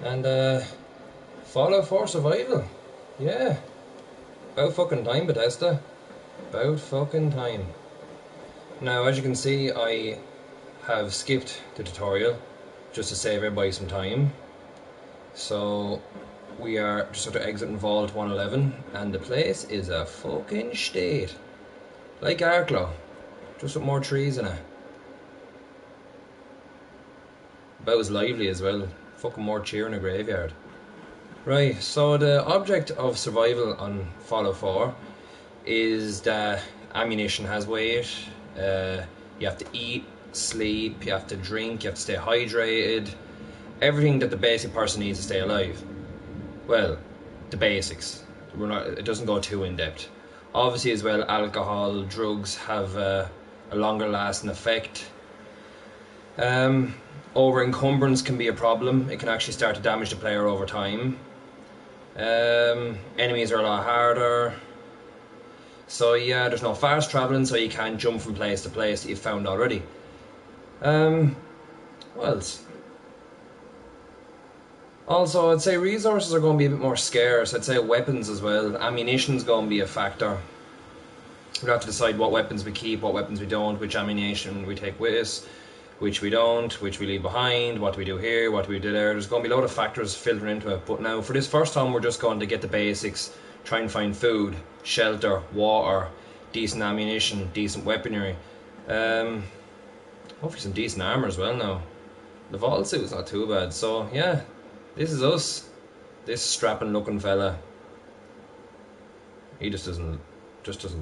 And Fallout 4 Survival. Yeah. About fucking time, Bethesda. About fucking time. Now, as you can see, I have skipped the tutorial just to save everybody some time. So we are just sort of exiting Vault 111, and the place is a fucking state. Like Arklow, just with more trees in it. About as lively as well. Fucking more cheer in a graveyard. Right, so the object of survival on Fallout 4 is that ammunition has weight, you have to eat, sleep, you have to drink, you have to stay hydrated, everything that the basic person needs to stay alive. Well, the basics. It doesn't go too in depth. Obviously as well, alcohol, drugs have a longer lasting effect. Over encumbrance can be a problem. It can actually start to damage the player over time. Enemies are a lot harder. So yeah, there's no fast travelling, so you can't jump from place to place that you've found already. What else? Also, I'd say resources are going to be a bit more scarce. I'd say weapons as well. Ammunition's going to be a factor. We'll have to decide what weapons we keep, what weapons we don't, which ammunition we take with us, which we don't, which we leave behind, what do we do here, what do we do there. There's going to be a lot of factors filtering into it. But now, for this first time, we're just going to get the basics, try and find food, shelter, water, decent ammunition, decent weaponry. Hopefully some decent armour as well now. The vault suit's not too bad. So, yeah, this is us. This strapping looking fella. He just doesn't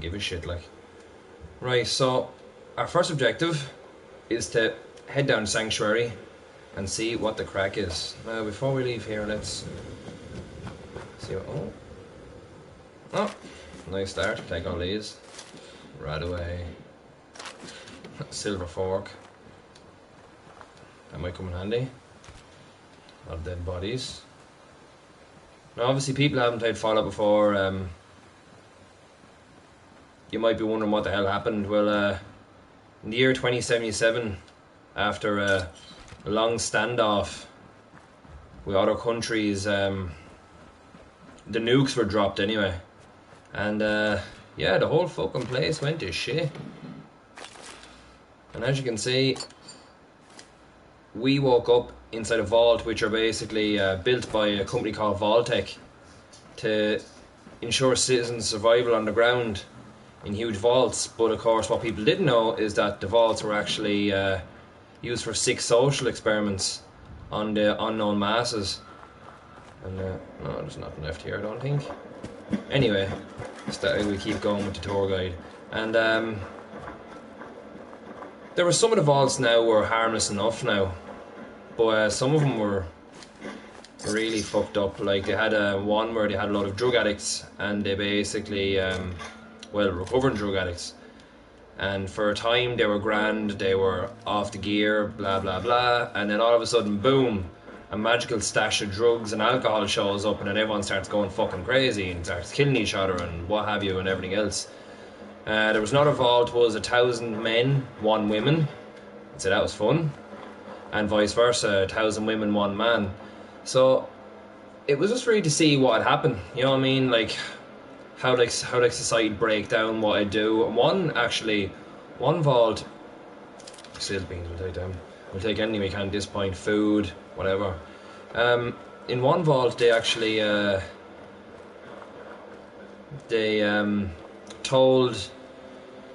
give a shit, like. Right, so our first objective is to head down to Sanctuary and see what the crack is. Now, before we leave here, let's see what... Oh, nice start. Take all these. Right away. Silver fork. That might come in handy. A lot of dead bodies. Now, obviously, people haven't played Fallout before. You might be wondering what the hell happened. Well, in the year 2077, after a long standoff with other countries, the nukes were dropped anyway. And yeah, the whole fucking place went to shit. And as you can see, we woke up inside a vault, which are basically built by a company called Vaultec to ensure citizens' survival on the ground in huge vaults. But of course, what people didn't know is that the vaults were actually used for sick social experiments on the unknown masses. And no, there's nothing left here, I don't think. Anyway, we keep going with the tour guide. And there were some of the vaults now were harmless enough now, but some of them were really fucked up. Like, they had one where they had a lot of drug addicts, and they basically recovering drug addicts, and for a time they were grand, they were off the gear, blah blah blah, and then all of a sudden, boom, a magical stash of drugs and alcohol shows up, and then everyone starts going fucking crazy and starts killing each other and what have you and everything else. There was another vault, was 1,000 men, 1 woman. So that was fun. And vice versa, 1,000 women, 1 man. So it was just really to see what had happened. You know what I mean? Like how society break down, what I do. And one vault, sales beans, we'll take them. We'll take anything we can at this point, food, whatever. In one vault, they actually told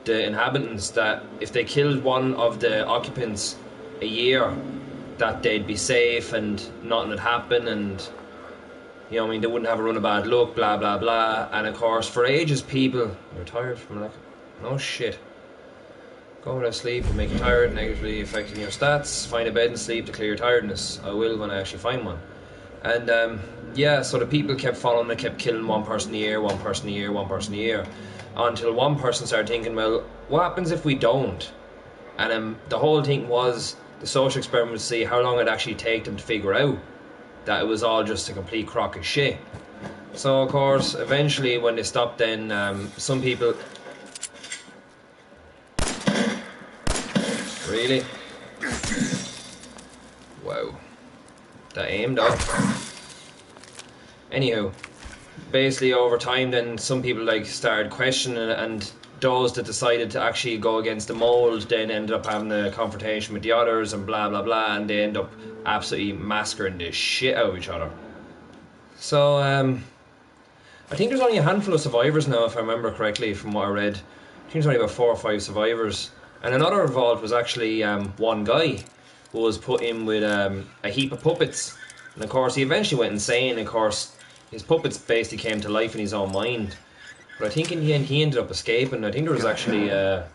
the inhabitants that if they killed one of the occupants a year, that they'd be safe and nothing would happen, and you know what I mean, they wouldn't have a run of bad luck, blah blah blah. And of course, for ages, people are tired from like, no shit. Going to sleep will make you tired, negatively affecting your stats. Find a bed and sleep to clear your tiredness. I will when I actually find one. And yeah, so the people kept following, they kept killing one person a year, one person a year, one person a year, until one person started thinking, well, what happens if we don't? And the whole thing was the social experiment to see how long it'd actually take them to figure out that it was all just a complete crock of shit. So of course, eventually when they stopped, then some people... Really? Wow. that aimed up. Anywho, basically over time then some people like started questioning it, and those that decided to actually go against the mold then ended up having a confrontation with the others and blah blah blah, and they end up absolutely massacring the shit out of each other. So I think there's only a handful of survivors now, if I remember correctly from what I read. I think there's only about 4 or 5 survivors. And another vault was actually one guy who was put in with a heap of puppets. And of course he eventually went insane. Of course his puppets basically came to life in his own mind. But I think in the end he ended up escaping. I think there was actually a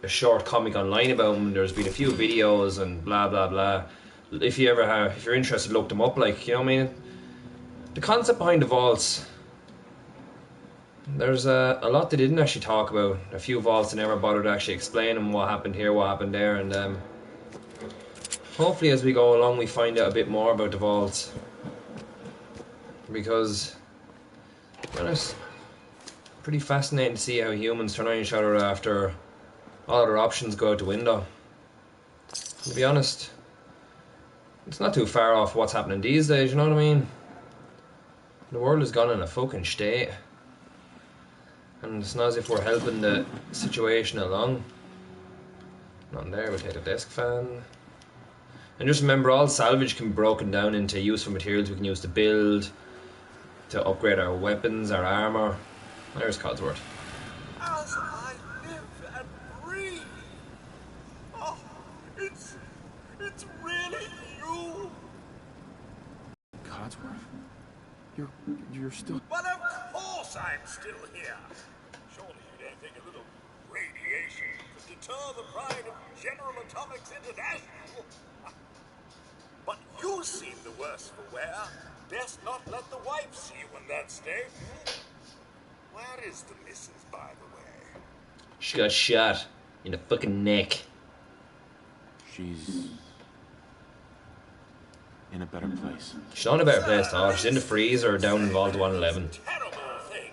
short comic online about him. There's been a few videos and blah blah blah. If you're interested, look them up. Like, you know what I mean? The concept behind the vaults, there's a lot they didn't actually talk about. A few vaults they never bothered actually explaining what happened here, what happened there, and hopefully as we go along we find out a bit more about the vaults. Because, to be honest, pretty fascinating to see how humans turn on each other after all other options go out the window. To be honest, it's not too far off what's happening these days, you know what I mean? The world has gone in a fucking state. And it's not as if we're helping the situation along. Nothing there, we'll take the desk fan. And just remember, all salvage can be broken down into useful materials we can use to build, to upgrade our weapons, our armour. There's Codsworth. As I live and breathe. Oh, it's really you. Codsworth? You're still... Well, of course I'm still here. Surely you don't think a little radiation could deter the pride of General Atomics International? But you seem the worse for wear. Best not let the wife see you in that state. Where is the missus, by the way? She got shot in the fucking neck. She's... in a better place. She's not in a better place, though. She's in the freezer down in Vault 111. Terrible thing.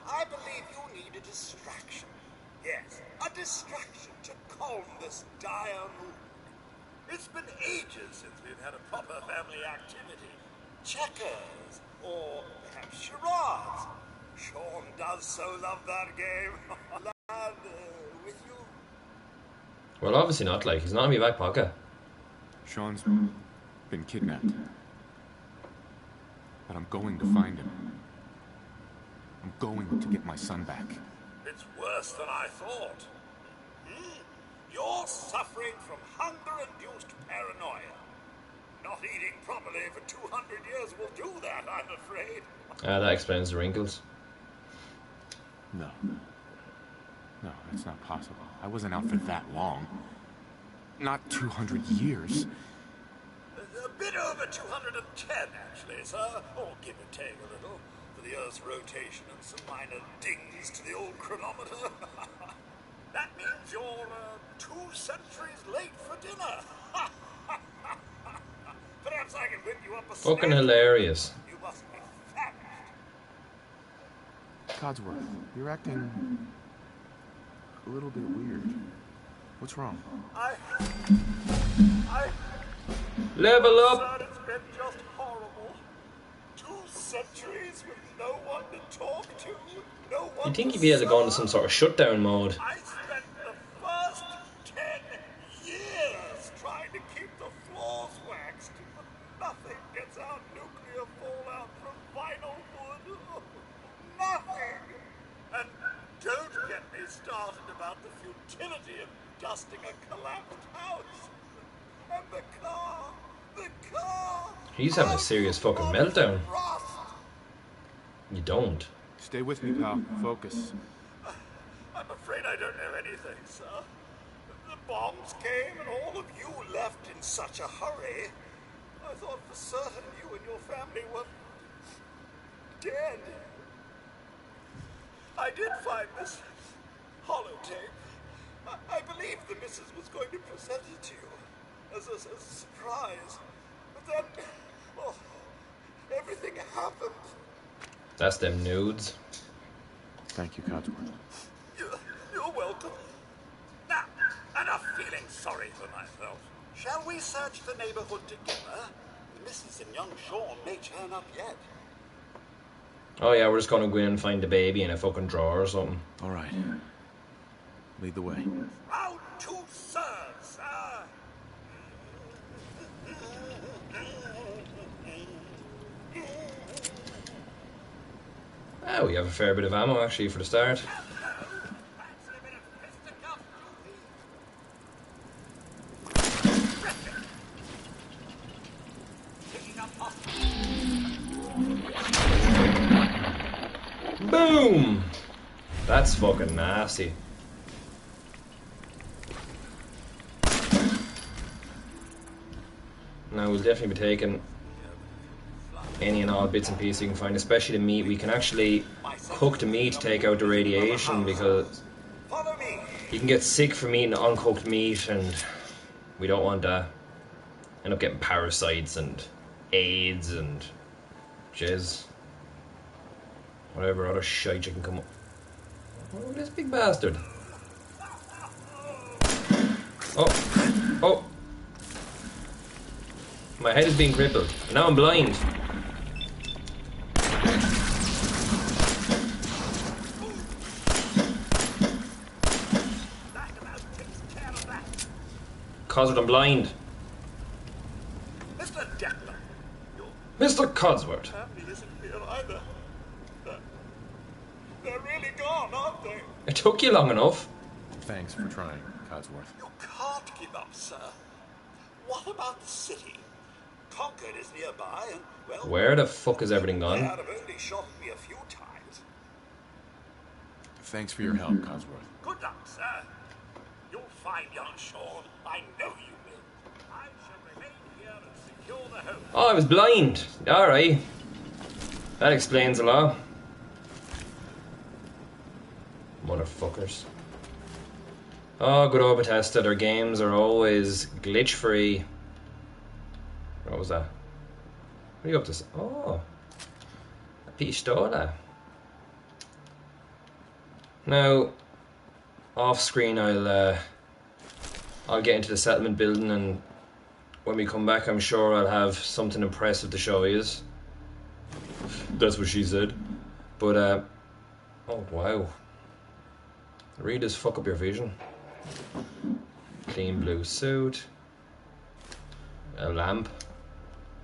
I believe you need a distraction. Yes, a distraction to calm this dire mood. It's been ages since we've had a proper family activity. Checkers, or perhaps charades. Sean does so love that game. Lad, with you? Well, obviously not, like, he's not in my back pocket. Sean's been kidnapped. But I'm going to find him. I'm going to get my son back. It's worse than I thought. You're suffering from hunger-induced paranoia. Not eating properly for 200 years will do that, I'm afraid. That explains the wrinkles. No. No, that's not possible. I wasn't out for that long. Not 200 years. A bit over 210, actually, sir. Or give or take a little, for the Earth's rotation and some minor dings to the old chronometer. That means you're 2 centuries late for dinner. Perhaps I can whip you up a Fucking snack. hilarious. You must be famished. Codsworth, you're acting a little bit weird. What's wrong? I Level up! Sir, it's been just horrible. 2 centuries with no one to talk to, no one You'd think to you'd be able to go into serve. some sort of shutdown mode. I spent the first 10 years trying to keep the floors waxed, but nothing gets out nuclear fallout from vinyl wood. Nothing! And don't get me started about the futility of dusting a collapsed house. And the car! He's having a serious fucking meltdown. Rust. You don't. Stay with me, pal. Focus. I'm afraid I don't know anything, sir. The bombs came and all of you left in such a hurry. I thought for certain you and your family were dead. I did find this holotape. I believe the missus was going to present it to you as a surprise. But then, well, everything happened. That's them nudes. Thank you, Codsworth. You're welcome. Now, enough feeling sorry for myself. Shall we search the neighborhood together? Mrs. and young Sean may turn up yet. Oh yeah, we're just gonna go in and find the baby in a fucking drawer or something. All right. Lead the way. Proud to serve, sir. Oh, we have a fair bit of ammo actually for the start. Fancy a bit of fisticuffs, Judy? Picking up hostages. Boom! That's fucking nasty. Now we'll definitely be taking any and all bits and pieces you can find, especially the meat. We can actually cook the meat to take out the radiation, because Follow me. you can get sick from eating uncooked meat, and we don't want that. End up getting parasites and AIDS and jizz, whatever other shite you can come up. Oh, this big bastard. Oh. My head is being crippled. Now I'm blind. Cosworth, I'm blind. Mr. Deckler, your Mr. Cosworth. family isn't here either. They're really gone, aren't they? It took you long enough. Thanks for trying, Codsworth. You can't give up, sir. What about the city? Concord is nearby, and, well... Where the fuck is everything They gone? have only shot at me a few times. Thanks for your help, Codsworth. Good luck, sir. You'll find young Sean. I know you will. I shall remain here and secure the home. Oh, I was blind. Alright. That explains a lot. Motherfuckers. Oh, good old Bethesda. Their games are always glitch free. What was that? What are you up to? Oh, a pistola. Now, off screen, I'll get into the settlement building, and when we come back, I'm sure I'll have something impressive to show you. That's what she said. But oh wow, really does fuck up your vision. Clean blue suit. A lamp.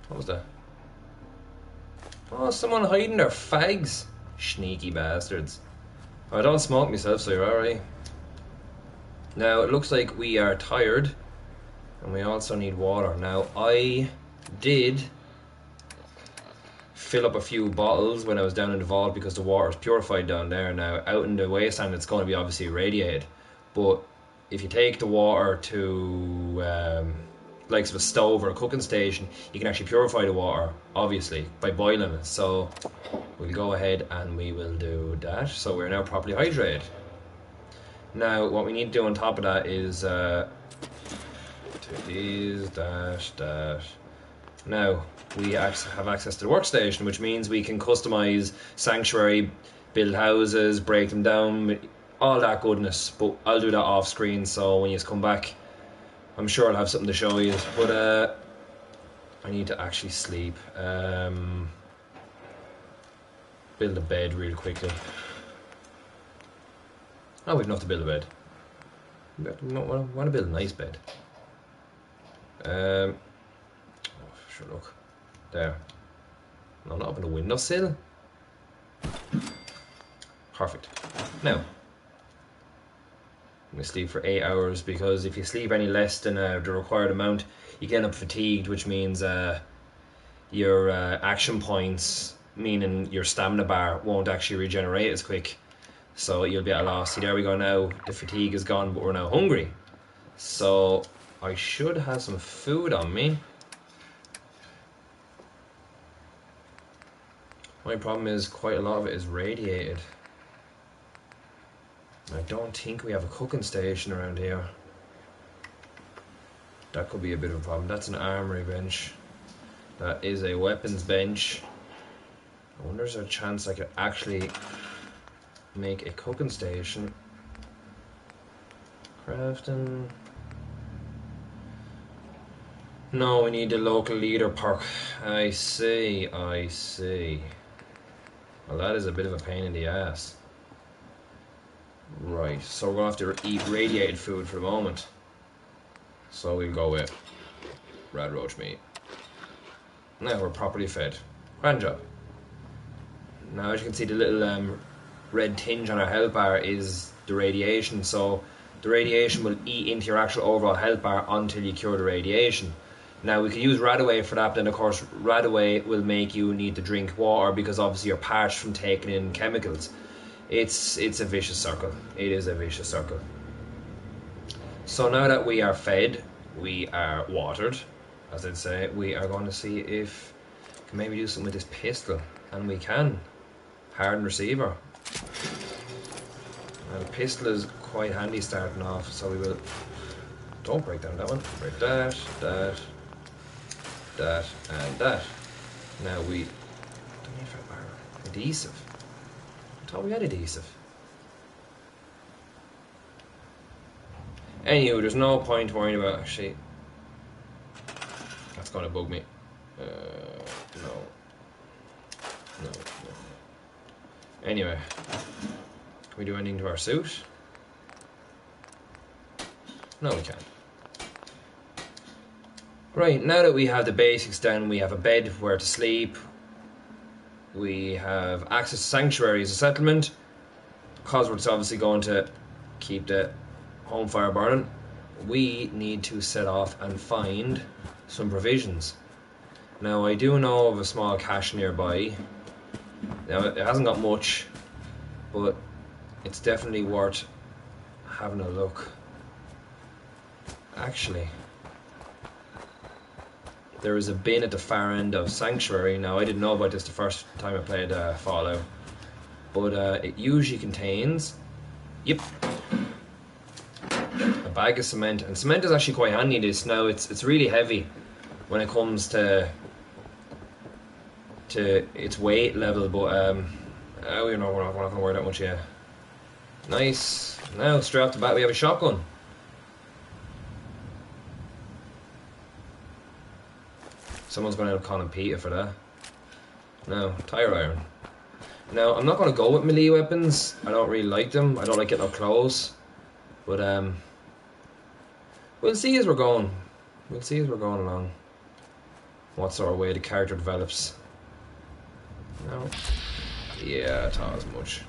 What was that? Oh, someone hiding their fags. Sneaky bastards. I don't smoke myself, so you're alright. Now, it looks like we are tired, and we also need water. Now, I did fill up a few bottles when I was down in the vault, because the water is purified down there. Now, out in the wasteland, it's going to be obviously irradiated, but if you take the water to likes of a stove or a cooking station, you can actually purify the water, obviously, by boiling it. So we'll go ahead and we will do that. So we're now properly hydrated. Now what we need to do on top of that is take these, that. Now we have access to the workstation, which means we can customize Sanctuary, build houses, break them down, all that goodness. But I'll do that off screen, so when you come back, I'm sure I'll have something to show you. But I need to actually sleep. Build a bed real quickly. Oh, we've enough to build a bed. We want to build a nice bed. Oh, sure, look. There. No, not up on the windowsill. Perfect. Now, I'm going to sleep for 8 hours, because if you sleep any less than the required amount, you get up fatigued, which means your action points, meaning your stamina bar, won't actually regenerate as quick. So you'll be at a loss. See, there we go now. The fatigue is gone, but we're now hungry. So I should have some food on me. My problem is quite a lot of it is radiated. I don't think we have a cooking station around here. That could be a bit of a problem. That's an armory bench. That is a weapons bench. I wonder if there's a chance I could actually make a cooking station. Crafting. No, we need the local leader perk. I see, I see. Well, that is a bit of a pain in the ass. Right, so we're going to have to eat radiated food for the moment. So we'll go with red roach meat. Now we're properly fed. Grand job. Now as you can see, the little red tinge on our health bar is the radiation. So the radiation will eat into your actual overall health bar until you cure the radiation. Now we could use Radaway for that, but then of course Radaway will make you need to drink water because obviously you're parched from taking in chemicals. It's a vicious circle. It is a vicious circle. So now that we are fed, we are watered, as I'd say, we are going to see if we can maybe do something with this pistol. And we can. Hardened receiver. Now the pistol is quite handy starting off, so we will... Don't break down that one. Break that, that, that, and that. Now we... Don't need for our adhesive. I thought we had adhesive. Anywho, there's no point worrying about... Actually, that's going to bug me. No. No. Anyway, can we do anything to our suit? No, we can't. Right, now that we have the basics down, we have a bed where to sleep. We have access to sanctuary as a settlement. Because we're obviously going to keep the home fire burning, we need to set off and find some provisions. Now, I do know of a small cache nearby. Now, it hasn't got much, but it's definitely worth having a look. Actually, there is a bin at the far end of Sanctuary. Now, I didn't know about this the first time I played Fallout, but it usually contains, yep, a bag of cement. And cement is actually quite handy. This now, it's really heavy when it comes to its weight level, but we're not going to worry that much yet. Nice. Now, straight off the bat, we have a shotgun. Someone's going to end up calling Peter for that. No, tire iron. Now, I'm not going to go with melee weapons. I don't really like them. I don't like getting up close. But we'll see as we're going. We'll see as we're going along what sort of way the character develops. No. Yeah, I thought as much.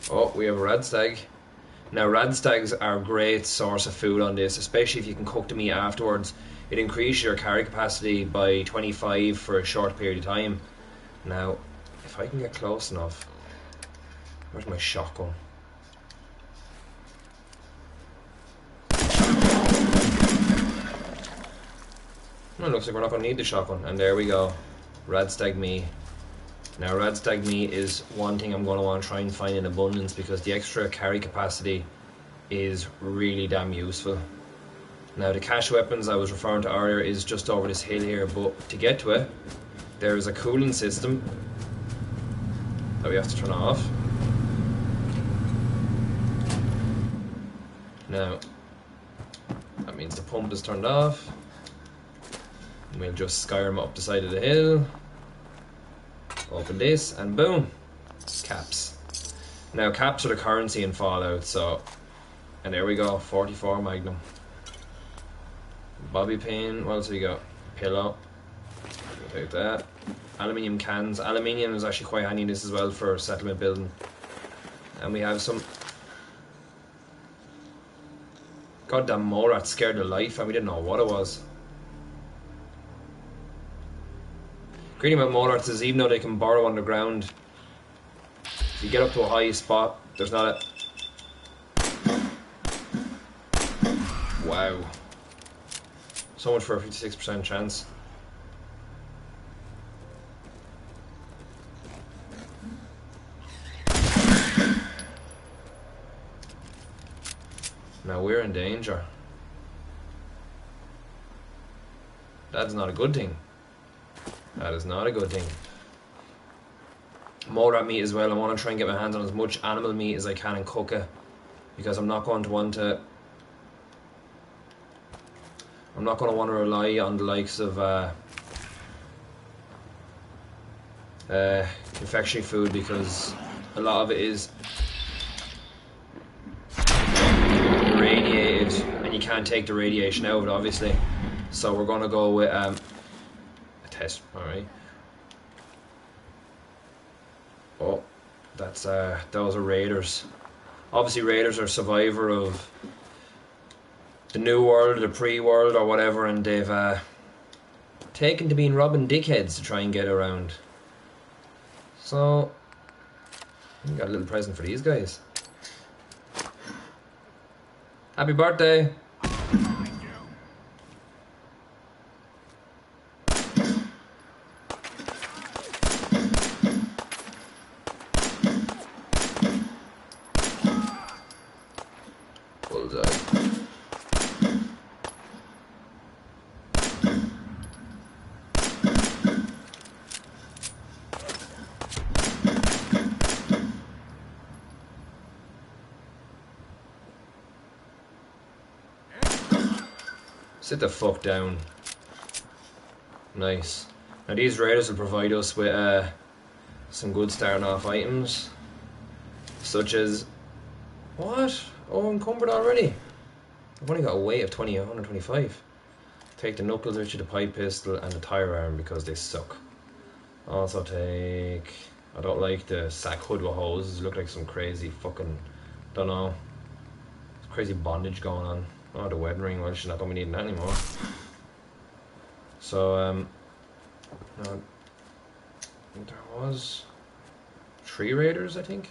Oh, we have a red stag. Now, red stags are a great source of food on this, especially if you can cook the meat afterwards. It increases your carry capacity by 25 for a short period of time. Now, if I can get close enough... Where's my shotgun? Well, looks like we're not going to need the shotgun. And there we go. Red stag meat. Now, red stag meat is one thing I'm going to want to try and find in abundance because the extra carry capacity is really damn useful. Now, the cache weapons I was referring to earlier is just over this hill here, but to get to it, there is a cooling system that we have to turn off. Now, that means the pump is turned off. And we'll just Skyrim up the side of the hill. Open this, and boom, caps. Now, caps are the currency in Fallout, so... And there we go, 44 Magnum. Bobby pin, what else have we got? Pillow. We'll take that. Aluminium cans. Aluminium is actually quite handy in this as well for settlement building. And we have some... Goddamn mole rat scared the life, and we didn't know what it was. Great thing about mole rats is even though they can burrow underground, if you get up to a high spot, there's not a... Wow. So much for a 56% chance. Now we're in danger. That's not a good thing. That is not a good thing. Mole rat meat as well. I want to try and get my hands on as much animal meat as I can and cook it, because I'm not going to want to rely on the likes of confectionery food, because a lot of it is irradiated and you can't take the radiation out of it, obviously. So we're going to go with a test. Alright. Oh, that's those are raiders. Obviously raiders are survivor of the new world, the pre-world or whatever, and they've taken to being robbing dickheads to try and get around. So we got a little present for these guys. Happy birthday! Sit the fuck down. Nice. Now these raiders will provide us with some good starting off items, such as what? Oh, encumbered already. I've only got a weight of 125. Take the knuckles with you, the pipe pistol, and the tire arm because they suck. Also take. I don't like the sack hood with hoses. Look like some crazy fucking. Don't know. Crazy bondage going on. Oh, the wedding ring. Well, she's not gonna be needing that anymore. So no, there was 3 raiders, I think.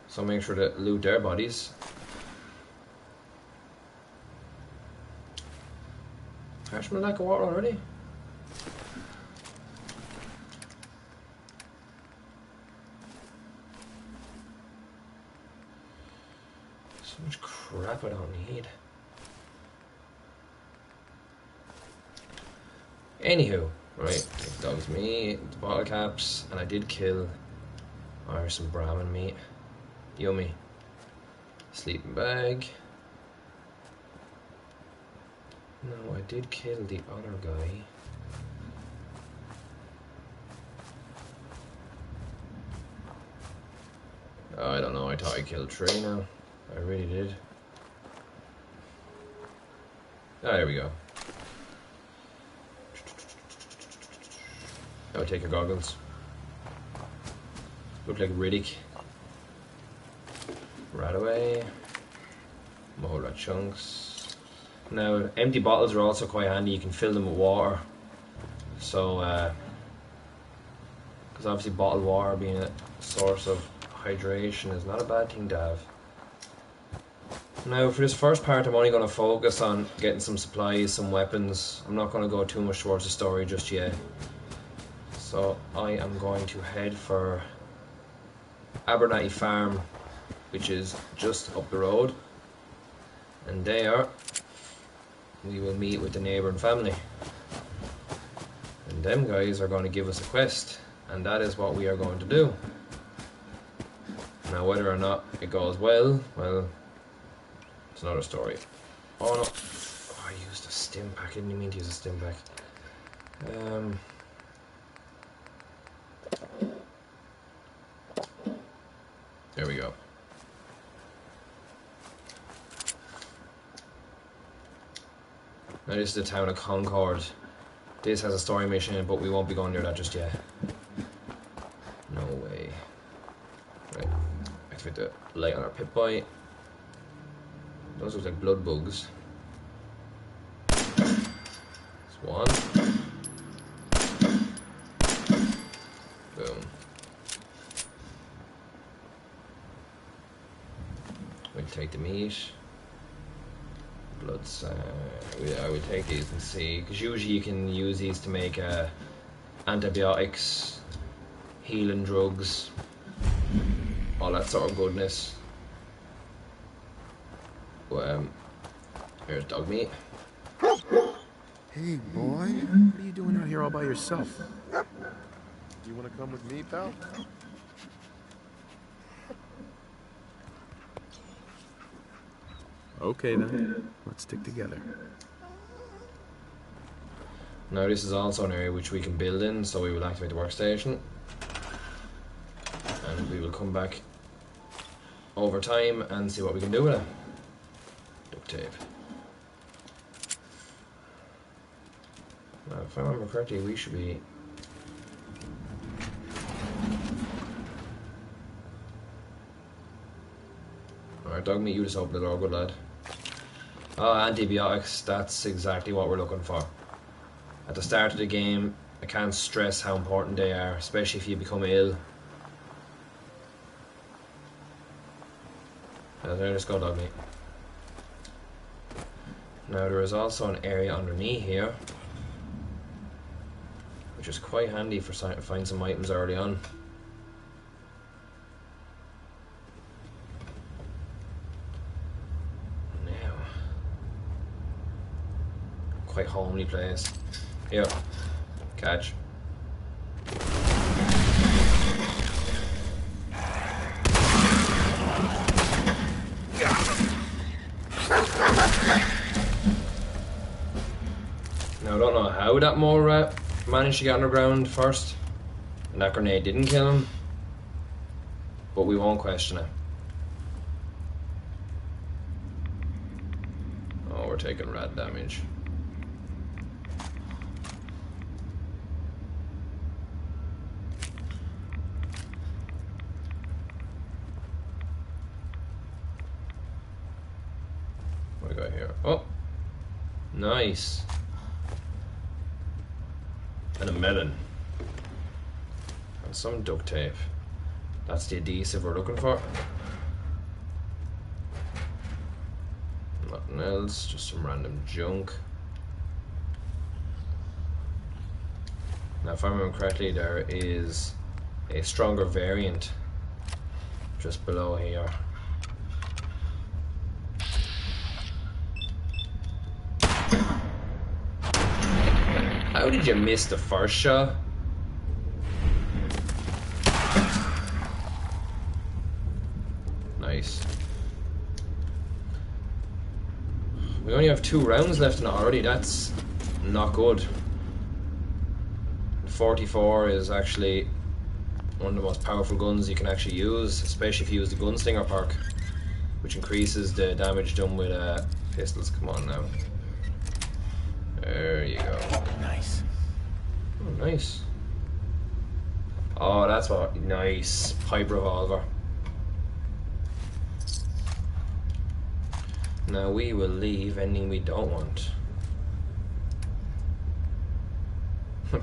So make sure to loot their bodies. Actually, lack of water already. So much crap I don't need. Anywho, right, take dog's meat, the bottle caps, and I did kill. Oh, here's some Brahmin meat. Yummy. Sleeping bag. No, I did kill the other guy. Oh, I don't know, I thought I killed 3 now. I really did. Ah, there we go. Now take your goggles. Look like Riddick. Right away. More rat chunks. Now, empty bottles are also quite handy. You can fill them with water. So, because obviously bottled water being a source of hydration is not a bad thing to have. Now, for this first part, I'm only going to focus on getting some supplies, some weapons. I'm not going to go too much towards the story just yet. So, I am going to head for Abernathy Farm, which is just up the road. And there, we will meet with the neighbouring family. And them guys are going to give us a quest. And that is what we are going to do. Now, whether or not it goes well, it's another story. Oh no. Oh, I used a stim pack. I didn't mean to use a stim pack. There we go. Now this is the town of Concord. This has a story mission in it, but we won't be going near that just yet. No way. Right. Activate the light on our Pip-Boy. Those look like blood bugs. That's one. Boom. We'll take the meat. Bloods. I will take these and see, because usually you can use these to make antibiotics, healing drugs, all that sort of goodness. Here's dog meat. Hey, boy. What are you doing out here all by yourself? You want to come with me, pal? Okay, then. Let's stick together. Now this is also an area which we can build in, so we will activate the workstation. And we will come back over time and see what we can do with it. Duct tape. Now, if I remember correctly, we should be... Alright, dog meat, you just open the door, good lad. Oh, antibiotics, that's exactly what we're looking for. At the start of the game, I can't stress how important they are, especially if you become ill. There, let's go, dog meat. Now there is also an area underneath here, which is quite handy for find some items early on. Now, quite homely place. Here, catch. Now I don't know how that mole rat managed to get underground first, and that grenade didn't kill him, but we won't question it. Oh, we're taking rat damage. What do we got here? Oh, nice. And a melon. And some duct tape. That's the adhesive we're looking for. Nothing else, just some random junk. Now if I remember correctly, there is a stronger variant just below here. How did you miss the first shot? Nice. We only have 2 rounds left in it already, that's not good. 44 is actually one of the most powerful guns you can actually use, especially if you use the gunslinger perk, which increases the damage done with pistols. Come on now. There you go. Nice. Oh, nice. Oh, that's what. Nice. Pipe revolver. Now we will leave anything we don't want.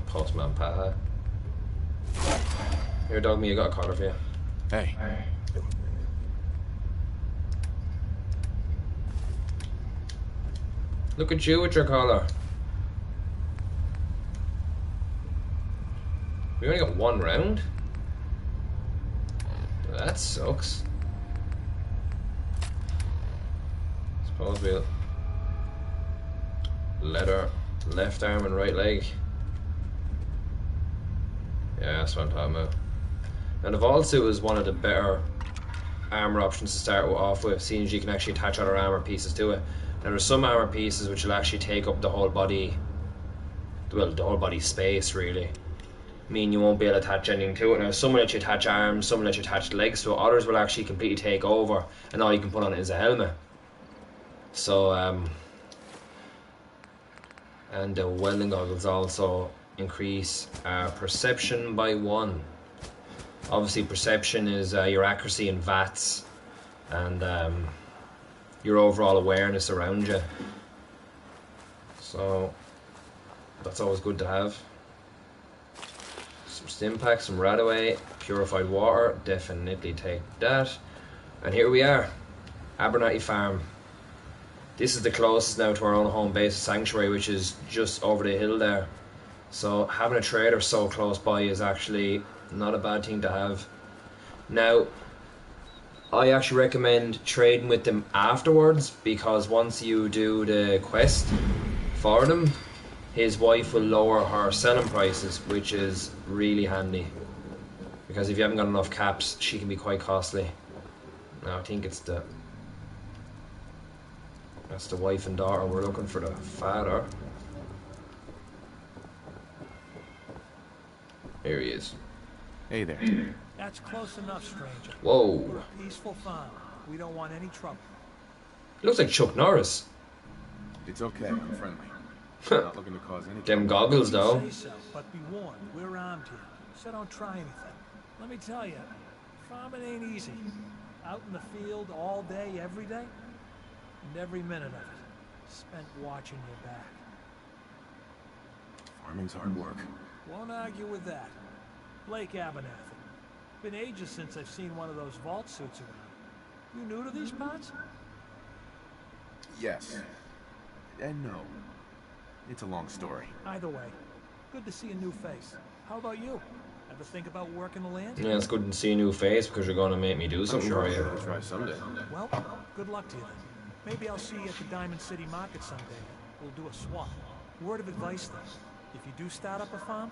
Postman Pat. Here, dog me, I got a collar for you. Hey. Look at you with your collar. We only got 1 round? That sucks. Suppose we'll leather left arm and right leg. Yeah, that's what I'm talking about. Now the Vault Suit is one of the better armor options to start off with, seeing as you can actually attach other armor pieces to it. Now there's some armor pieces which will actually take up the whole body, well, the whole body space really. Mean you won't be able to attach anything to it. Now some will let you attach arms, some will let you attach legs to it, others will actually completely take over and all you can put on it is a helmet. So and the welding goggles also increase perception by 1. Obviously perception is your accuracy in VATS and your overall awareness around you. So that's always good to have. Some stim packs, some Radaway, purified water, definitely take that. And here we are, Abernathy Farm. This is the closest now to our own home base of Sanctuary, which is just over the hill there. So having a trader so close by is actually not a bad thing to have. Now, I actually recommend trading with them afterwards, because once you do the quest for them, his wife will lower her selling prices, which is really handy. Because if you haven't got enough caps, she can be quite costly. Now I think that's the wife and daughter. We're looking for the father. Here he is. Hey there. That's close enough, stranger. Whoa. We're a peaceful farm. We don't want any trouble. Looks like Chuck Norris. It's okay, I'm friendly. I'm not looking to cause any Them trouble. goggles though. Say so, but be warned, we're armed here, so don't try anything. Let me tell you, farming ain't easy. Out in the field all day, every day, and every minute of it spent watching your back. Farming's hard work. Won't argue with that. Blake Abernathy. Been ages since I've seen one of those vault suits around. You new to these parts? Yes. And no. It's a long story. Either way, good to see a new face. How about you? Ever think about working the land? Yeah, it's good to see a new face, because you're going to make me do something for you. I'll try someday. Well, good luck to you then. Maybe I'll see you at the Diamond City Market someday. We'll do a swap. Word of advice though, if you do start up a farm,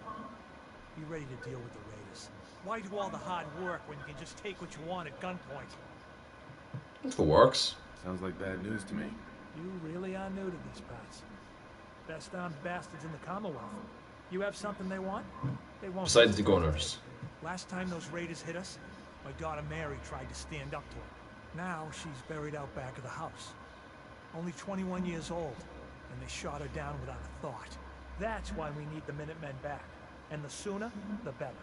be ready to deal with the raiders. Why do all the hard work when you can just take what you want at gunpoint? If it works. Sounds like bad news to me. You really are new to these parts. Best armed bastards in the Commonwealth. You have something they want? They won't. Besides the gunners. Last time those raiders hit us, my daughter Mary tried to stand up to them. Now she's buried out back of the house. Only 21 years old, and they shot her down without a thought. That's why we need the Minutemen back. And the sooner, the better.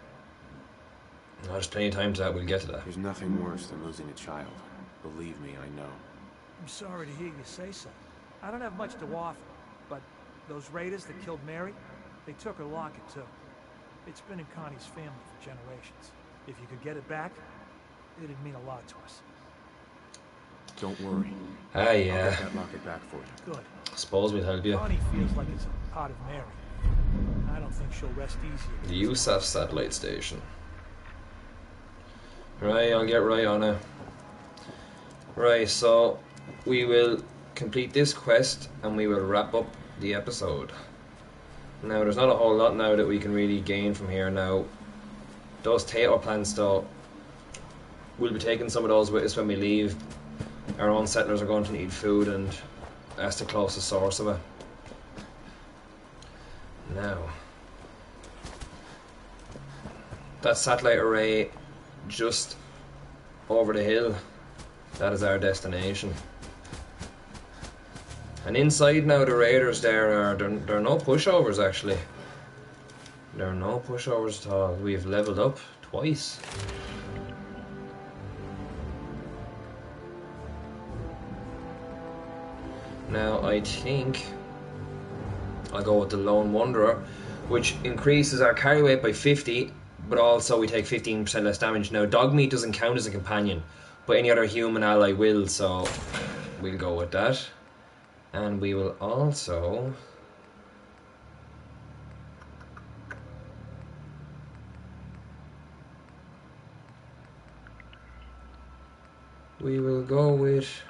No, there's plenty of time to that, we'll get to that. There's nothing worse than losing a child. Believe me, I know. I'm sorry to hear you say so. I don't have much to offer, but those raiders that killed Mary, they took her locket too. It's been in Connie's family for generations. If you could get it back, it'd mean a lot to us. Don't worry. Ah, I'll yeah. get that locket back for you. Good. I suppose we'll help you. Connie feels like it's a part of Mary. I don't think she'll rest easy. The USAF satellite station. Right, I'll get right on it. Right, so we will complete this quest and we will wrap up the episode. Now, there's not a whole lot now that we can really gain from here now. Those tato plants though, we'll be taking some of those with us when we leave. Our own settlers are going to need food, and that's the closest source of it. Now, that satellite array just over the hill, that is our destination. And inside now, the raiders there are they're no pushovers actually. There are no pushovers at all. We've leveled up twice. Now I think I'll go with the Lone Wanderer, which increases our carry weight by 50, but also we take 15% less damage. Now Dogmeat doesn't count as a companion, but any other human ally will, so we'll go with that. And we will also go with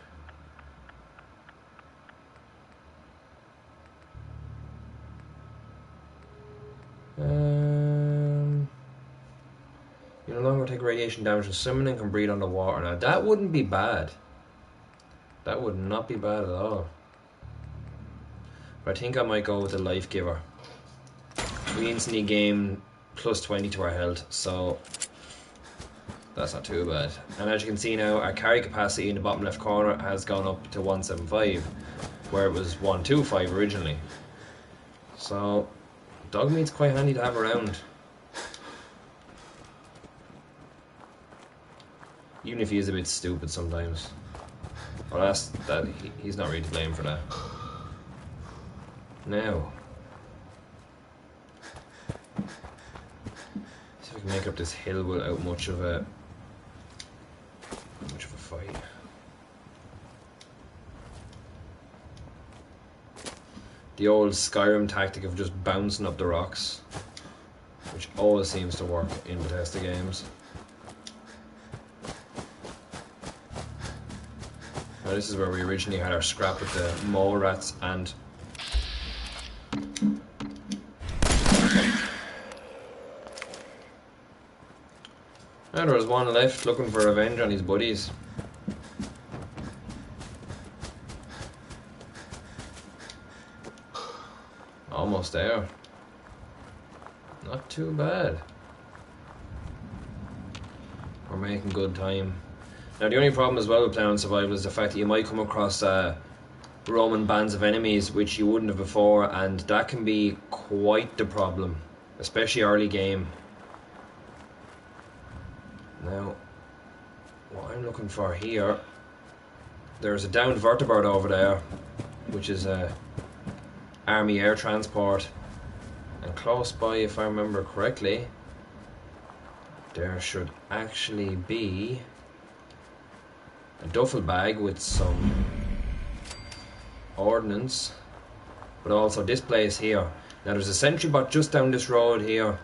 you no longer take radiation damage from swimming and can breathe underwater. Now that wouldn't be bad. That would not be bad at all. But I think I might go with the Life Giver. We instantly gain plus 20 to our health, so that's not too bad. And as you can see now, our carry capacity in the bottom left corner has gone up to 175, where it was 125 originally. So Dogmeat's quite handy to have around. Even if he is a bit stupid sometimes. Well, he's not really to blame for that. Now, see if we can make up this hill without much of a fight. The old Skyrim tactic of just bouncing up the rocks, which always seems to work in Bethesda games. Now this is where we originally had our scrap with the mole rats and... Now there was one left looking for revenge on his buddies. Almost there. Not too bad. We're making good time. Now the only problem as well with playing on survival is the fact that you might come across roaming bands of enemies which you wouldn't have before, and that can be quite the problem, especially early game. Now, what I'm looking for here, there's a downed vertebrate over there, which is a army air transport, and close by, if I remember correctly, there should actually be a duffel bag with some ordnance, but also this place here. Now there's a sentry bot just down this road here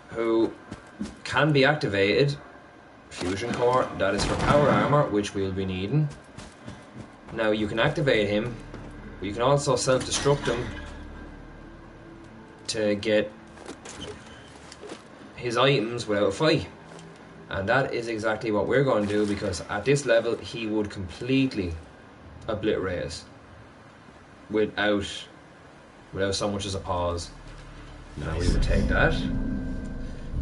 who can be activated. Fusion core, that is for power armor, which we'll be needing. Now you can activate him, but you can also self-destruct him to get his items without a fight. And that is exactly what we're going to do, because at this level he would completely obliterate us without so much as a pause. Now we would take that.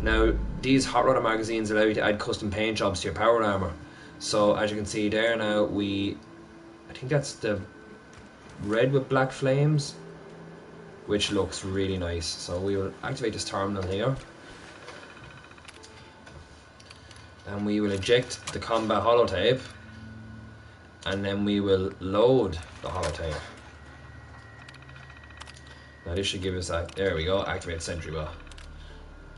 Now these hot rodder magazines allow you to add custom paint jobs to your power armor. So as you can see there now, I think that's the red with black flames, which looks really nice. So we will activate this terminal here, and we will eject the combat holotape, and then we will load the holotape. Now this should give us that. There we go, activate sentry bot.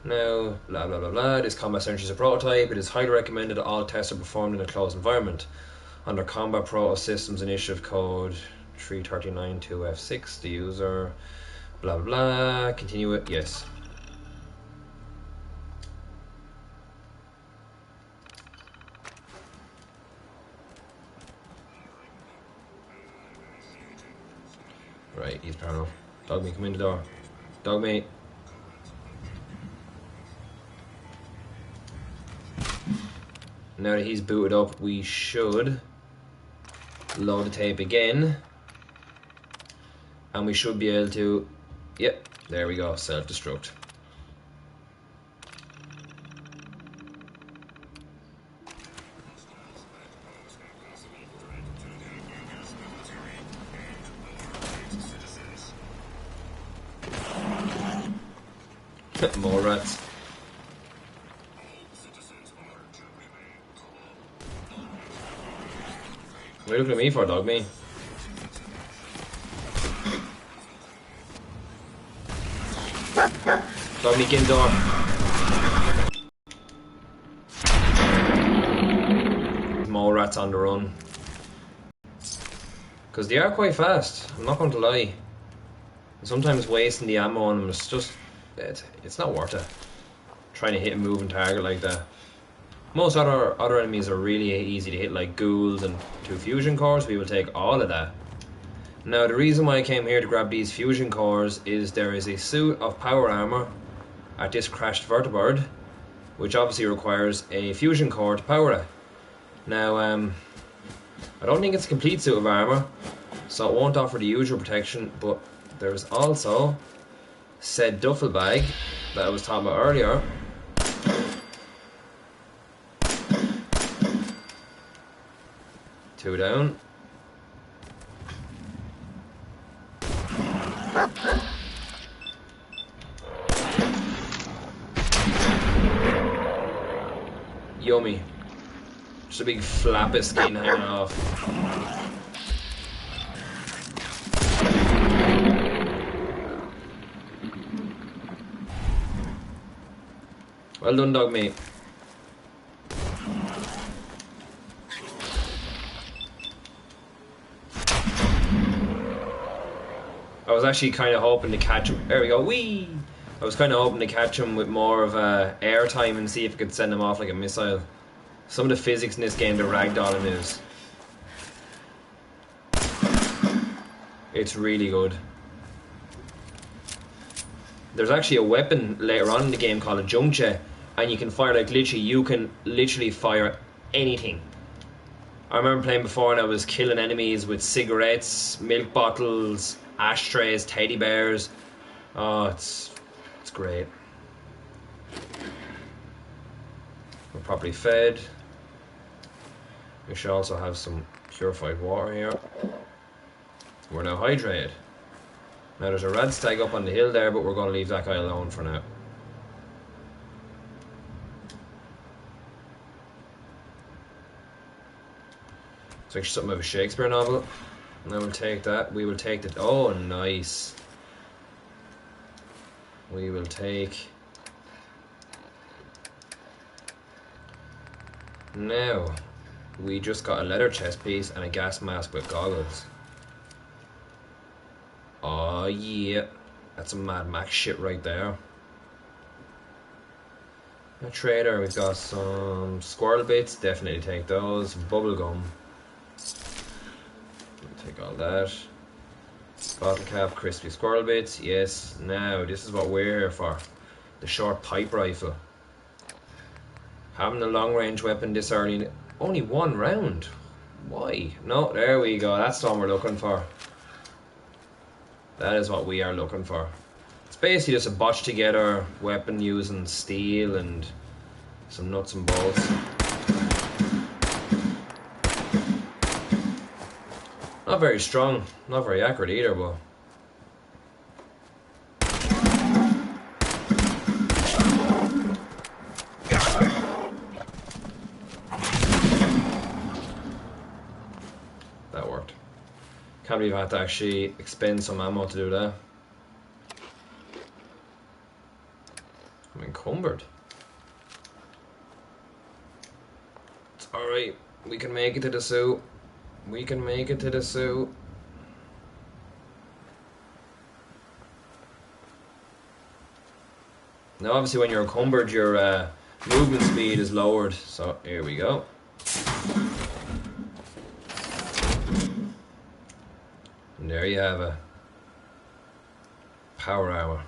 Now, blah blah blah blah, this combat sentry is a prototype. It is highly recommended that all tests are performed in a closed environment. Under Combat Proto Systems Initiative Code 339-2F6, the user, blah blah blah, continue it, yes. Right, he's proud of. Dog me, come in the door. Dog me. Now that he's booted up, we should load the tape again, and we should be able to, yep, there we go, self-destruct. More rats. What are you looking at me for, dog me? Dog me, get in door. More rats on the run. Because they are quite fast, I'm not going to lie. Sometimes wasting the ammo on them is just, it's not worth it. Trying to hit a moving target like that. Most other enemies are really easy to hit, like ghouls and 2 fusion cores. We will take all of that. Now the reason why I came here to grab these fusion cores is there is a suit of power armor at this crashed vertebrate, which obviously requires a fusion core to power it. Now I don't think it's a complete suit of armor, so it won't offer the usual protection, but there's also said duffel bag that I was talking about earlier. Two down. Yummy. Just a big flap of skin hanging off. Well done, dog mate. I was actually kind of hoping to catch him. There we go. Whee! I was kind of hoping to catch him with more of air time and see if I could send him off like a missile. Some of the physics in this game, the ragdolling is It's really good. There's actually a weapon later on in the game called a junche, and you can fire, like, literally, you can literally fire anything. I remember playing before and I was killing enemies with cigarettes, milk bottles, ashtrays, teddy bears. Oh, it's great. We're properly fed. We should also have some purified water here. We're now hydrated. Now there's a red stag up on the hill there, but we're going to leave that guy alone for now. It's actually something of a Shakespeare novel. And I will take that. We will take that. Oh, nice. We will take... Now, we just got a leather chest piece and a gas mask with goggles. Oh yeah, that's some Mad Max shit right there. A trader, we've got some squirrel bits, definitely take those. Bubble gum, take all that. Bottle cap, crispy squirrel bits, yes. Now, this is what we're here for. The short pipe rifle. Having a long range weapon this early, only one round. Why? No, there we go, that's the one we're looking for. That is what we are looking for. It's basically just a botched together weapon using steel and some nuts and bolts. Not very strong, not very accurate either, but... That worked. Can't believe I had to actually expend some ammo to do that. I'm encumbered. It's alright. We can make it to the suit. We can make it to the suit. Now obviously when you're encumbered your movement speed is lowered. So here we go. And there you have a power hour.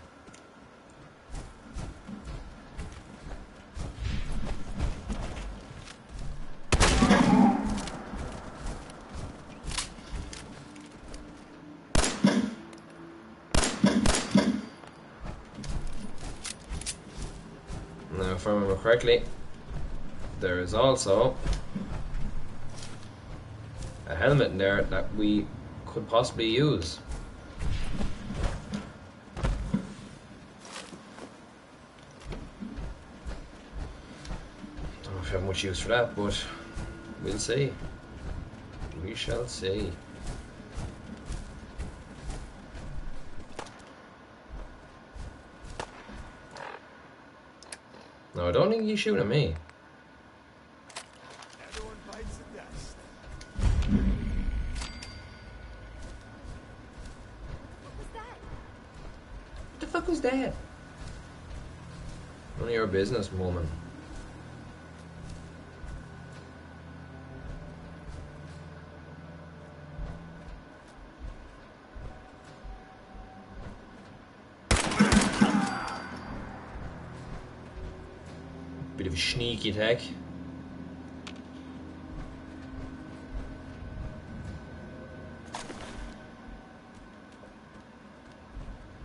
Now if I remember correctly, there is also a helmet in there that we could possibly use. Don't know if I have much use for that, but we'll see. We shall see. No, I don't think he's shooting at me. Everyone bites the dust. What the fuck was that? None of your business, woman. Bit of a sneaky attack.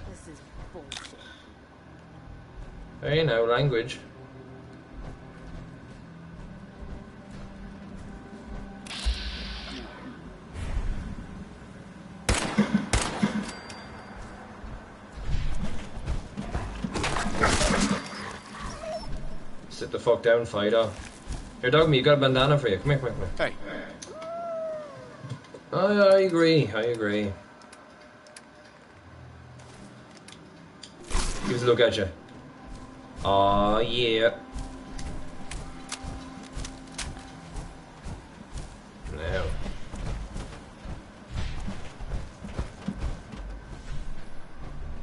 This is bullshit. Hey, now language. Sit the fuck down, Fido. Here, dog me, you got a bandana for you. Come here, come here, come here. Hey. I agree, I agree. Give us a look at you. Aw, yeah. Now.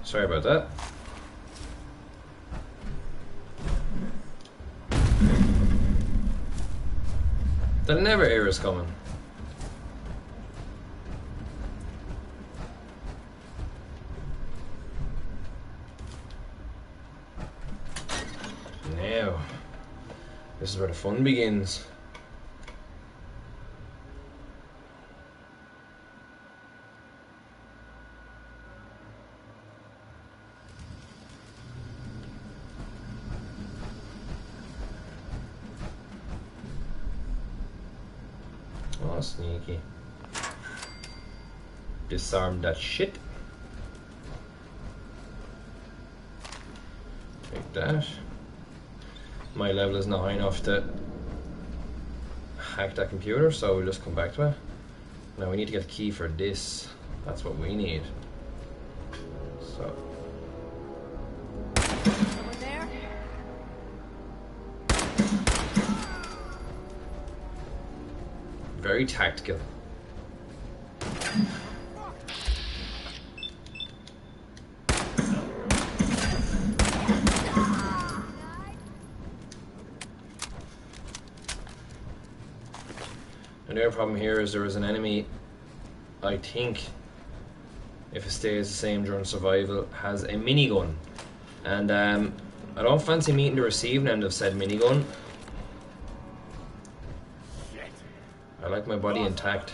Sorry about that. They'll never hear us coming. now. This is where the fun begins. Oh, sneaky. Disarm that shit. Take that. My level is not high enough to hack that computer, so we'll just come back to it. Now we need to get a key for this. That's what we need. So. Someone there? Very tactical. And the other problem here is there is an enemy, I think, if it stays the same during survival, has a minigun. And I don't fancy meeting the receiving end of said minigun. I like my body intact.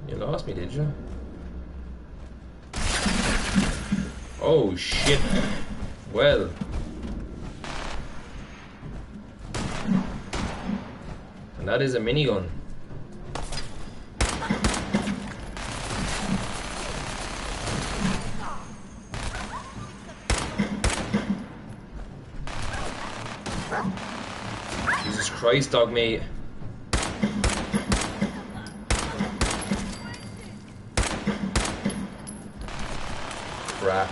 You lost me, did you? Oh shit. Well. And that is a minigun. Jesus Christ, dog mate. Crap.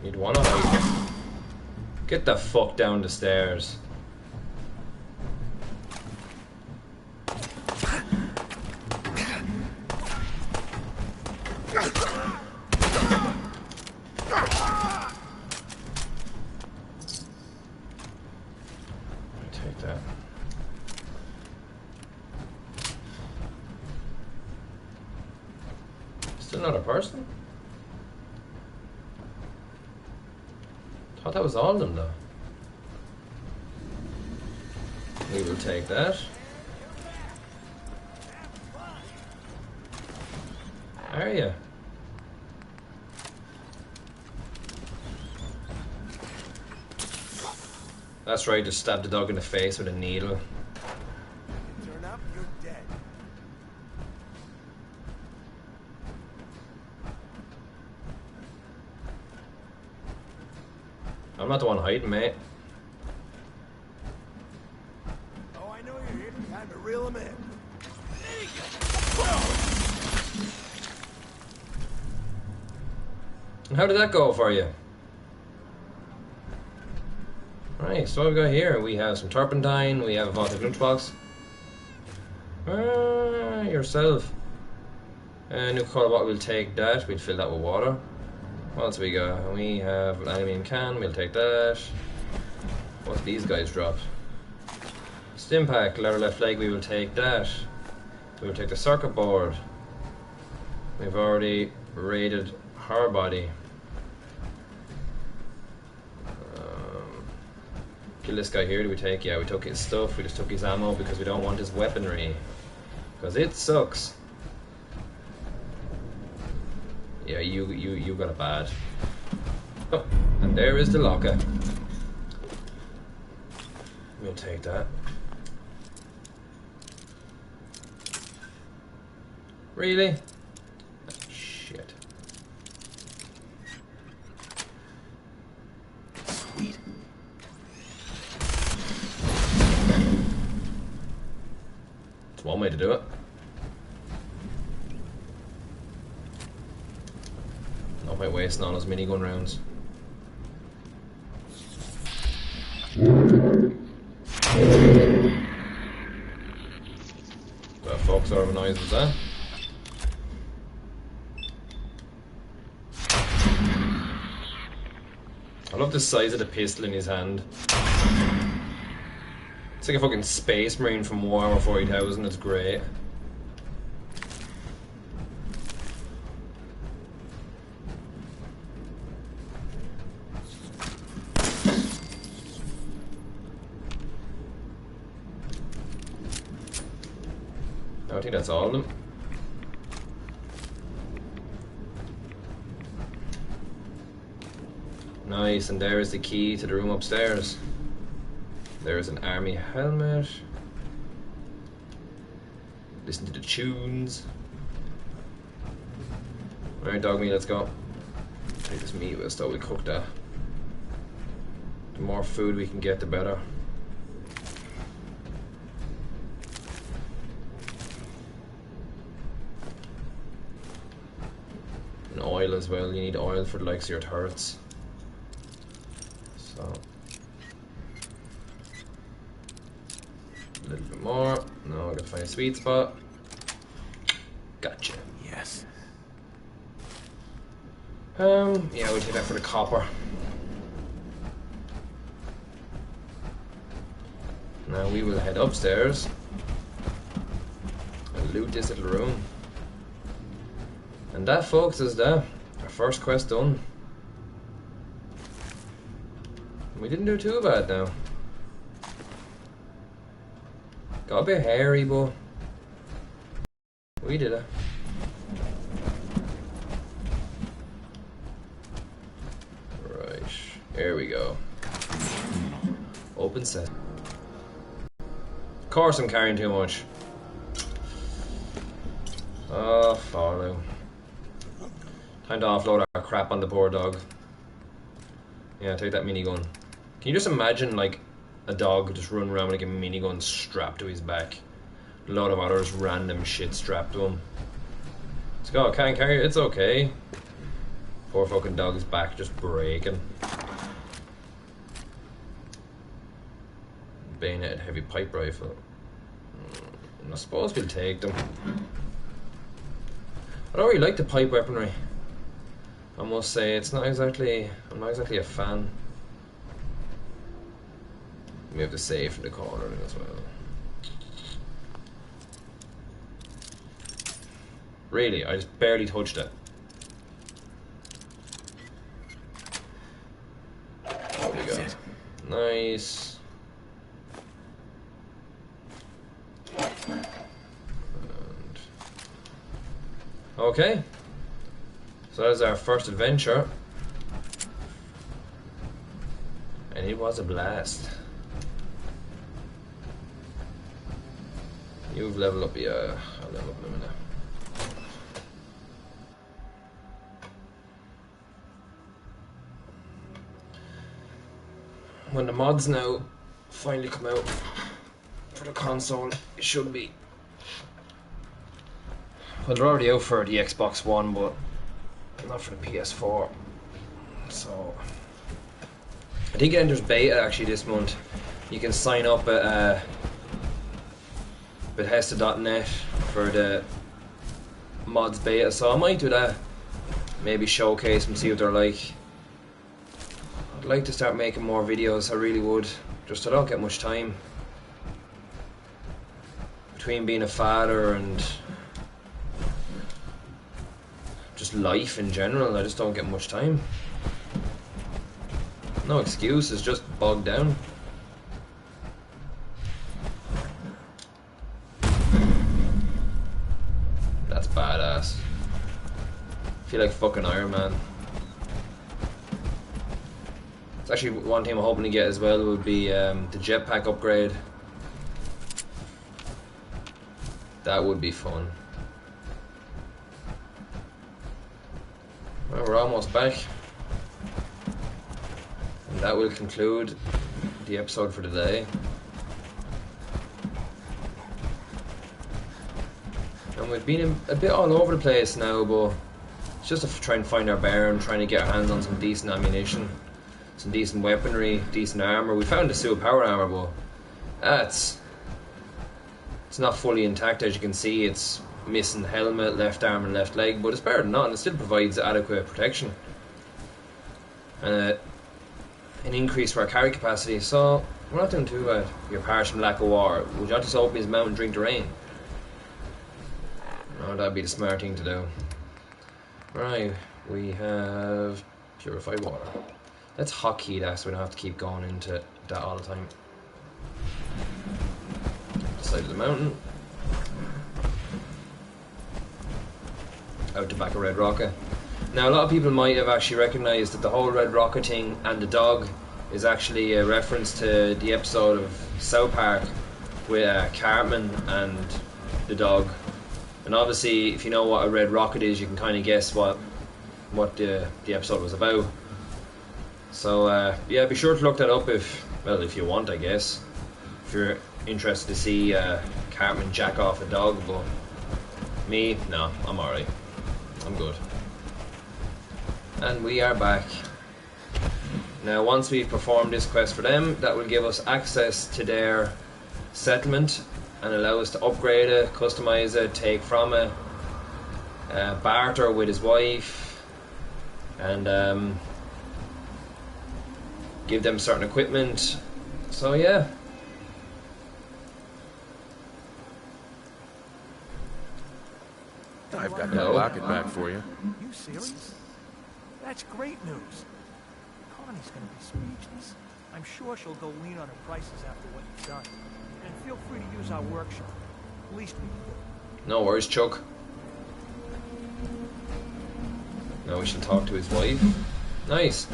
You'd wanna hide. Get the fuck down the stairs. Take that. Still not a person? Thought that was all of them though. We will take that. Are you? That's right, just stab the dog in the face with a needle. Turn up, you're dead. I'm not the one hiding, mate. Oh, I know you're here. Time to reel him in. How did that go for you? Right, so what we got here? We have some turpentine, we have a vodka lunchbox. Yourself. New color bottle, we'll take that. We'll fill that with water. What else we got? We have an aluminium can, we'll take that. What's these guys dropped? Stim pack, lower left leg, we will take that. We will take the circuit board. We've already raided her body. Kill this guy here, do we take? Yeah, we took his stuff, we just took his ammo because we don't want his weaponry. Because it sucks. Yeah, you got it bad. Oh, and there is the locker. We'll take that. Really? Shit. Sweet. It's one way to do it. No point wasting all those minigun rounds. The fuck's sort of a noise was that? I love the size of the pistol in his hand. It's like a fucking space marine from Warhammer 40,000, it's great. I think that's all of them. Nice, and there is the key to the room upstairs. There's an army helmet. Listen to the tunes. Alright, dog meat, let's go. Take this meat with us though, we cook that. The more food we can get, the better. And oil as well, you need oil for the likes of your turrets. So a little bit more. No, I gotta find a sweet spot. Gotcha. Yes. Yeah, we'll take that for the copper. Now we will head upstairs and loot this little room. And that, folks, is our first quest done. We didn't do too bad now. Got a bit hairy, but we did it. Right, here we go. Open set. Of course I'm carrying too much. Oh, follow. Time to offload our crap on the poor dog. Yeah, take that minigun. Can you just imagine, like, a dog just running around with like a minigun strapped to his back? A lot of others random shit strapped to him. Let's go, can't carry it, it's okay. Poor fucking dog's back just breaking. Bayoneted heavy pipe rifle. I suppose we'll take them. I don't really like the pipe weaponry. I must say, I'm not exactly a fan. We have the safe in the corner as well. Really, I just barely touched it. There we go. Nice. And okay. So that is our first adventure. And it was a blast. You've leveled up, yeah. I'll level up in a minute. When the mods now finally come out for the console, it should be. Well, they're already out for the Xbox One, but not for the PS4. So I think there's beta actually this month. You can sign up at Bethesda.net for the mods beta, so I might do that. Maybe showcase them, see what they're like. I'd like to start making more videos, I really would. Just I don't get much time. Between being a father and just life in general, I just don't get much time. No excuses, just bogged down. That's badass. I feel like fucking Iron Man. It's actually one thing I'm hoping to get as well would be the jetpack upgrade. That would be fun. Well, we're almost back. And that will conclude the episode for today. And we've been a bit all over the place now, but it's just to try and find our bearing, trying to get our hands on some decent ammunition, some decent weaponry, decent armour. We found the suit power armour, but it's It's not fully intact, as you can see. It's missing helmet, left arm and left leg, but it's better than none. It still provides adequate protection. An increase for our carry capacity, so we're not doing too bad. You're parched from lack of water. Would you like to open his mouth and drink the rain? No, that'd be the smart thing to do. Right, we have purified water. Let's hotkey that so we don't have to keep going into that all the time. Side of the mountain. Out the back of Red Rocket. Now a lot of people might have actually recognised that the whole Red Rocket thing and the dog is actually a reference to the episode of South Park with Cartman and the dog. And obviously, if you know what a Red Rocket is, you can kind of guess what the episode was about. So yeah, be sure to look that up if you want, I guess. If you're interested to see Cartman jack off a dog, but me, no, I'm alright. I'm good. And we are back. Now, once we've performed this quest for them, that will give us access to their settlement and allow us to upgrade it, customize it, take from it, barter with his wife, and give them certain equipment. So yeah. I've got that rocket back for you. You serious? That's great news. Connie's gonna be speechless. I'm sure she'll go lean on her prices after what you've done. And feel free to use our workshop. Least we can do. No worries, Chuck. Now we shall talk to his wife. Nice.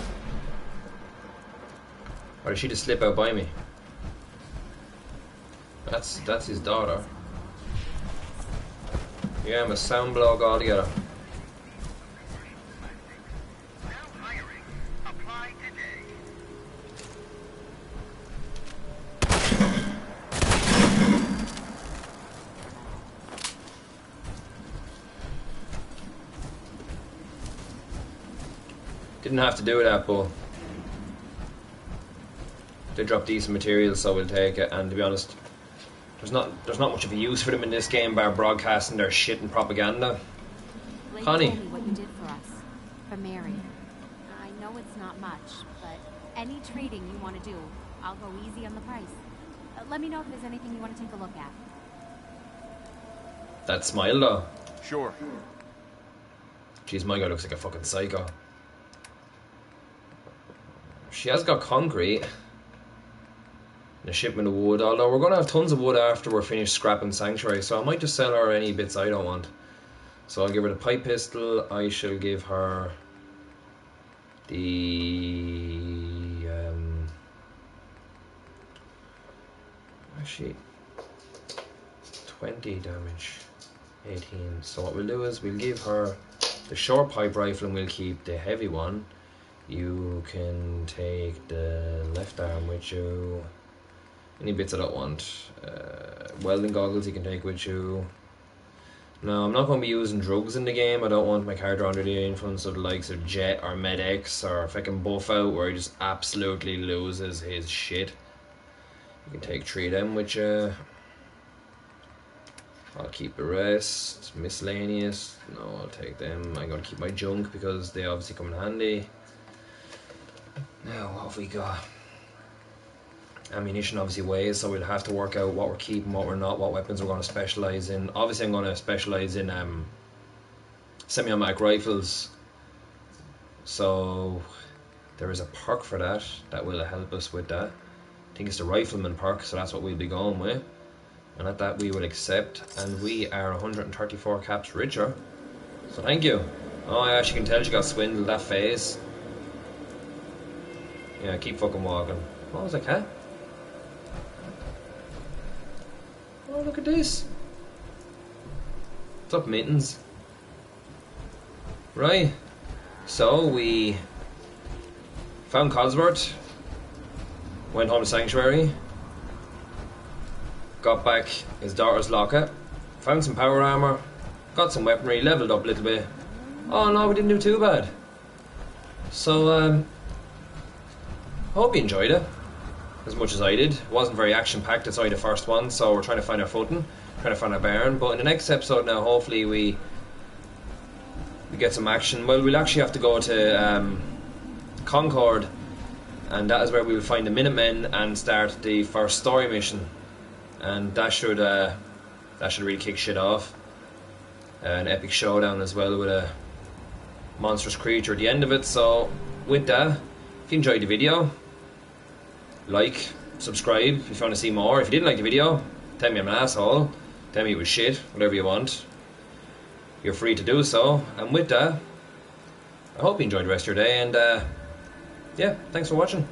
Or did she just slip out by me? That's his daughter. Yeah, I'm a sound blog altogether. Didn't have to do that, but they drop decent materials, so we'll take it. And to be honest, there's not much of a use for them in this game, bar broadcasting their shit and propaganda. Blake Connie. told me what you did for us, for Mary. I know it's not much, but any trading you want to do, I'll go easy on the price. Let me know if there's anything you want to take a look at. That smile though. Sure. Jeez, my guy looks like a fucking psycho. She has got concrete and a shipment of wood, although we're going to have tons of wood after we're finished scrapping Sanctuary, so I might just sell her any bits I don't want. So I'll give her the pipe pistol. I shall give her the actually 20 damage, 18. So what we'll do is we'll give her the short pipe rifle and we'll keep the heavy one. You can take the left arm with you. Any bits I don't want. Welding goggles you can take with you. No, I'm not going to be using drugs in the game. I don't want my character under the influence of the likes of Jet or Med-X or if I can buff out where he just absolutely loses his shit. You can take 3 of them with you. I'll keep the rest. Miscellaneous. No, I'll take them. I'm going to keep my junk because they obviously come in handy. Now, what have we got? Ammunition obviously weighs, so we'll have to work out what we're keeping, what we're not, what weapons we're going to specialise in. Obviously I'm going to specialise in semi-automatic rifles, so there is a perk for that that will help us with that. I think it's the rifleman perk, so that's what we'll be going with, and at that we will accept, and we are 134 caps richer, so thank you. Oh yeah, she can tell she got swindled, that phase. Yeah, keep fucking walking. What was that cat? Oh, look at this. What's up, Mittens? Right. So, we found Cosworth. Went home to Sanctuary. Got back his daughter's locket. Found some power armor. Got some weaponry. Leveled up a little bit. Oh no, we didn't do too bad. So, I hope you enjoyed it as much as I did. It wasn't very action packed, it's only the first one, so we're trying to find our footing. trying to find a barn. But in the next episode now, hopefully we get some action. Well, we'll actually have to go to Concord, and that is where we will find the Minutemen and start the first story mission. And that should really kick shit off. An epic showdown as well with a monstrous creature at the end of it. So with that, if you enjoyed the video, like, subscribe if you want to see more. If you didn't like the video, tell me I'm an asshole, tell me it was shit, whatever you want. You're free to do so. And with that, I hope you enjoyed the rest of your day, and yeah, thanks for watching.